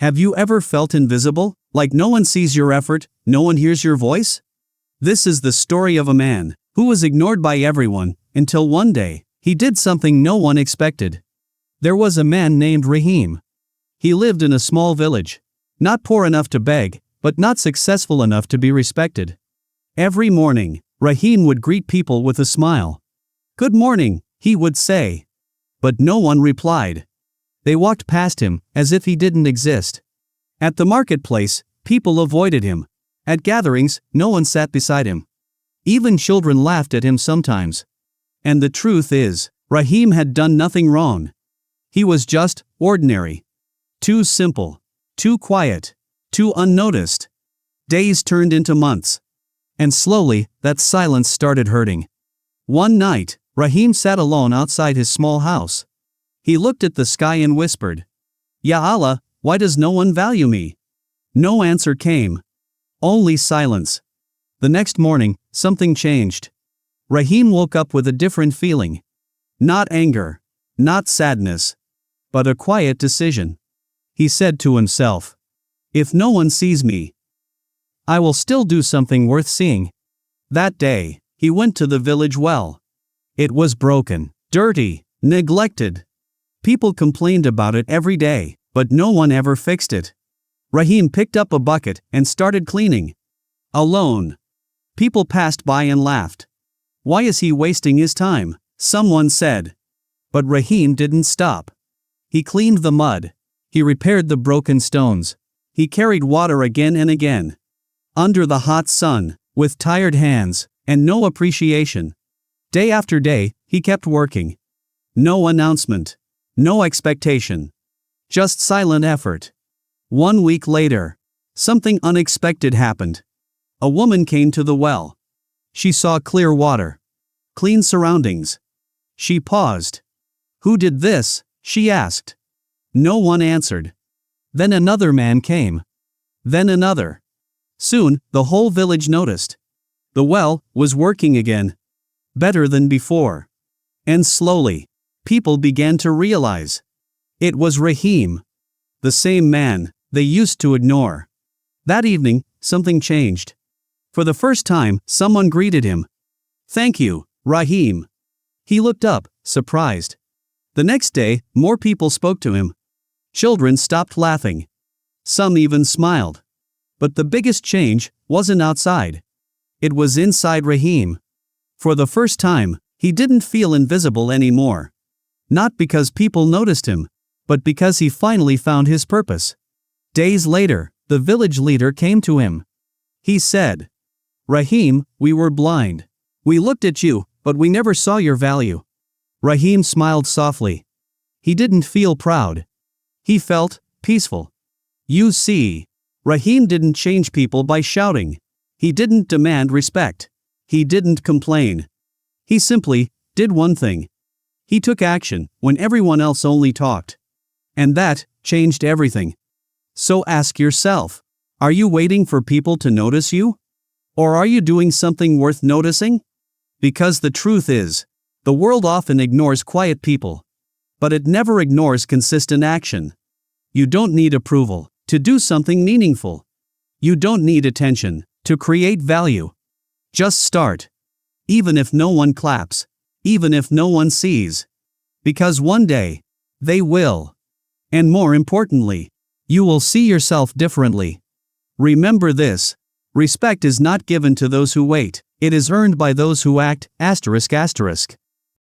Have you ever felt invisible, like no one sees your effort, no one hears your voice? This is the story of a man who was ignored by everyone until one day he did something no one expected. There was a man named Rahim. He lived in a small village, not poor enough to beg, but not successful enough to be respected. Every morning, Rahim would greet people with a smile. "Good morning," he would say. But no one replied. They walked past him as if he didn't exist. At the marketplace, people avoided him. At gatherings, no one sat beside him. Even children laughed at him sometimes. And the truth is, Rahim had done nothing wrong. He was just ordinary. Too simple. Too quiet. Too unnoticed. Days turned into months. And slowly, that silence started hurting. One night, Rahim sat alone outside his small house. He looked at the sky and whispered, "Ya Allah, why does no one value me?" No answer came. Only silence. The next morning, something changed. Rahim woke up with a different feeling. Not anger. Not sadness. But a quiet decision. He said to himself, "If no one sees me, I will still do something worth seeing." That day, he went to the village well. It was broken, dirty, neglected. People complained about it every day, but no one ever fixed it. Rahim picked up a bucket and started cleaning. Alone. People passed by and laughed. "Why is he wasting his time?" someone said. But Rahim didn't stop. He cleaned the mud. He repaired the broken stones. He carried water again and again. Under the hot sun, with tired hands, and no appreciation. Day after day, he kept working. No announcement. No expectation. Just silent effort. 1 week later, something unexpected happened. A woman came to the well. She saw clear water. Clean surroundings. She paused. "Who did this?" she asked. No one answered. Then another man came. Then another. Soon, the whole village noticed. The well was working again. Better than before. And slowly, people began to realize. It was Rahim. The same man they used to ignore. That evening, something changed. For the first time, someone greeted him. "Thank you, Rahim." He looked up, surprised. The next day, more people spoke to him. Children stopped laughing. Some even smiled. But the biggest change wasn't outside. It was inside Rahim. For the first time, he didn't feel invisible anymore. Not because people noticed him, but because he finally found his purpose. Days later, the village leader came to him. He said, "Rahim, we were blind. We looked at you, but we never saw your value." Rahim smiled softly. He didn't feel proud. He felt peaceful. You see, Rahim didn't change people by shouting. He didn't demand respect. He didn't complain. He simply did one thing. He took action when everyone else only talked. And that changed everything. So ask yourself, are you waiting for people to notice you? Or are you doing something worth noticing? Because the truth is, the world often ignores quiet people. But it never ignores consistent action. You don't need approval to do something meaningful. You don't need attention to create value. Just start. Even if no one claps. Even if no one sees. Because one day, they will. And more importantly, you will see yourself differently. Remember this. Respect is not given to those who wait. It is earned by those who act. ***.